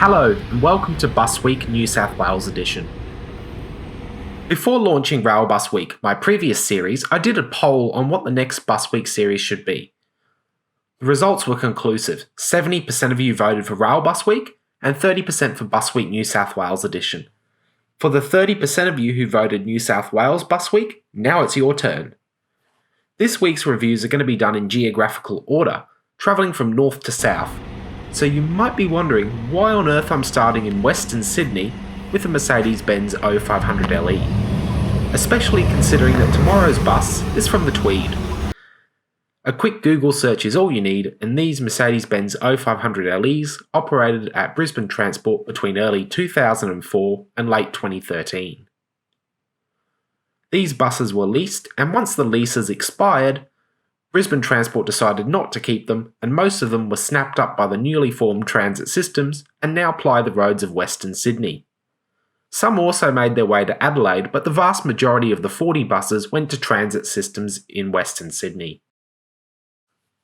Hello and welcome to Busweek New South Wales edition. Before launching Rail Bus Week, my previous series, I did a poll on what the next Busweek series should be. The results were conclusive. 70% of you voted for Rail Bus Week and 30% for Busweek New South Wales edition. For the 30% of you who voted New South Wales Bus Week, now it's your turn. This week's reviews are going to be done in geographical order, travelling from north to south. So you might be wondering why on earth I'm starting in Western Sydney with a Mercedes-Benz O500LE, especially considering that tomorrow's bus is from the Tweed. A quick Google search is all you need, and these Mercedes-Benz O500LEs operated at Brisbane Transport between early 2004 and late 2013. These buses were leased, and once the leases expired, Brisbane Transport decided not to keep them, and most of them were snapped up by the newly formed transit systems and now ply the roads of Western Sydney. Some also made their way to Adelaide, but the vast majority of the 40 buses went to transit systems in Western Sydney.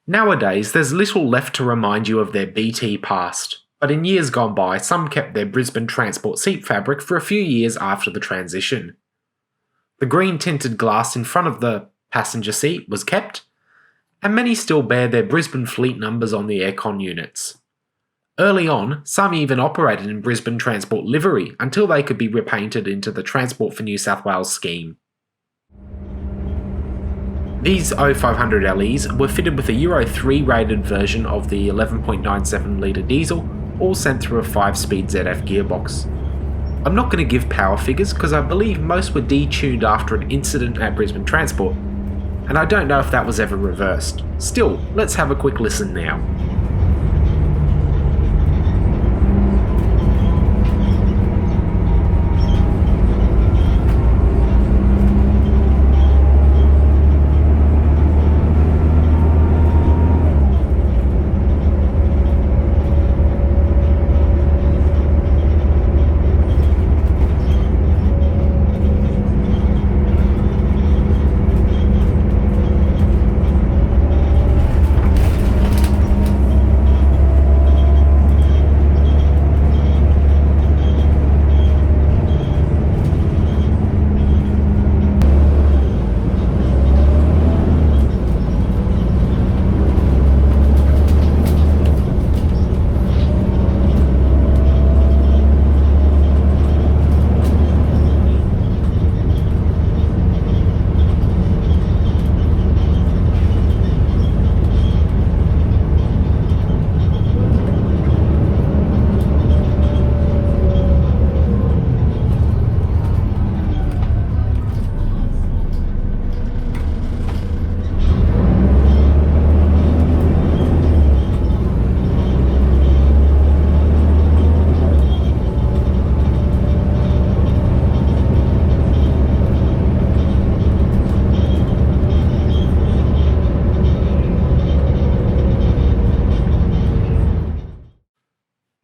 Nowadays, there's little left to remind you of their BT past, but in years gone by, some kept their Brisbane Transport seat fabric for a few years after the transition. The green tinted glass in front of the passenger seat was kept, and many still bear their Brisbane fleet numbers on the aircon units. Early on, some even operated in Brisbane Transport livery until they could be repainted into the Transport for New South Wales scheme. These O500LEs were fitted with a Euro 3 rated version of the 11.97 litre diesel, all sent through a 5-speed ZF gearbox. I'm not going to give power figures because I believe most were detuned after an incident at Brisbane Transport, and I don't know if that was ever reversed. Still, let's have a quick listen now.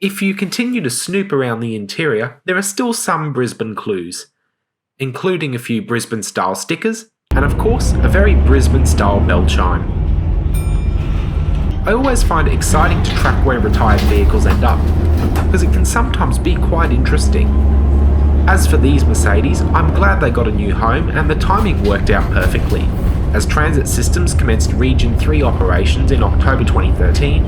If you continue to snoop around the interior, there are still some Brisbane clues, including a few Brisbane-style stickers, and of course, a very Brisbane-style bell chime. I always find it exciting to track where retired vehicles end up, because it can sometimes be quite interesting. As for these Mercedes, I'm glad they got a new home and the timing worked out perfectly, as Transit Systems commenced Region 3 operations in October 2013,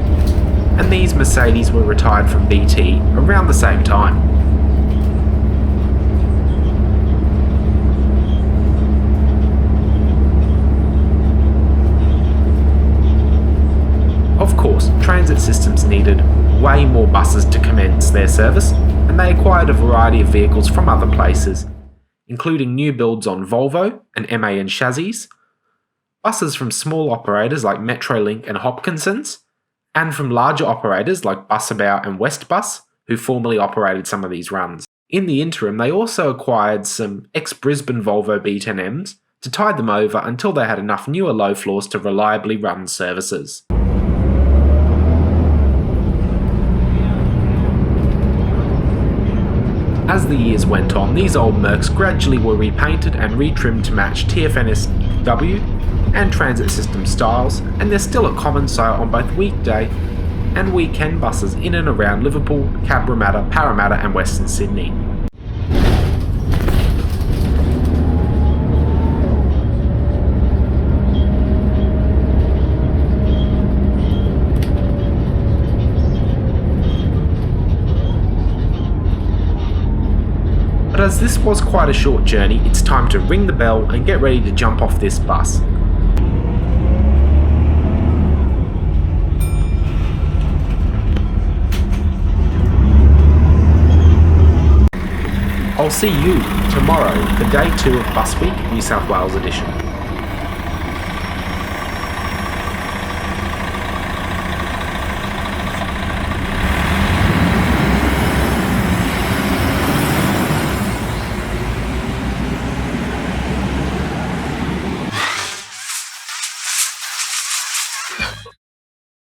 and these Mercedes were retired from BT around the same time. Of course, Transit Systems needed way more buses to commence their service, and they acquired a variety of vehicles from other places, including new builds on Volvo and MAN chassis, buses from small operators like Metrolink and Hopkinson's, and from larger operators like Busabout and Westbus, who formerly operated some of these runs. In the interim, they also acquired some ex-Brisbane Volvo B10Ms to tide them over until they had enough newer low floors to reliably run services. As the years went on, these old Mercs gradually were repainted and retrimmed to match TFNSW and Transit System styles, and they're still a common sight on both weekday and weekend buses in and around Liverpool, Cabramatta, Parramatta and Western Sydney. But as this was quite a short journey, it's time to ring the bell and get ready to jump off this bus. I'll see you tomorrow for day 2 of Busweek New South Wales edition.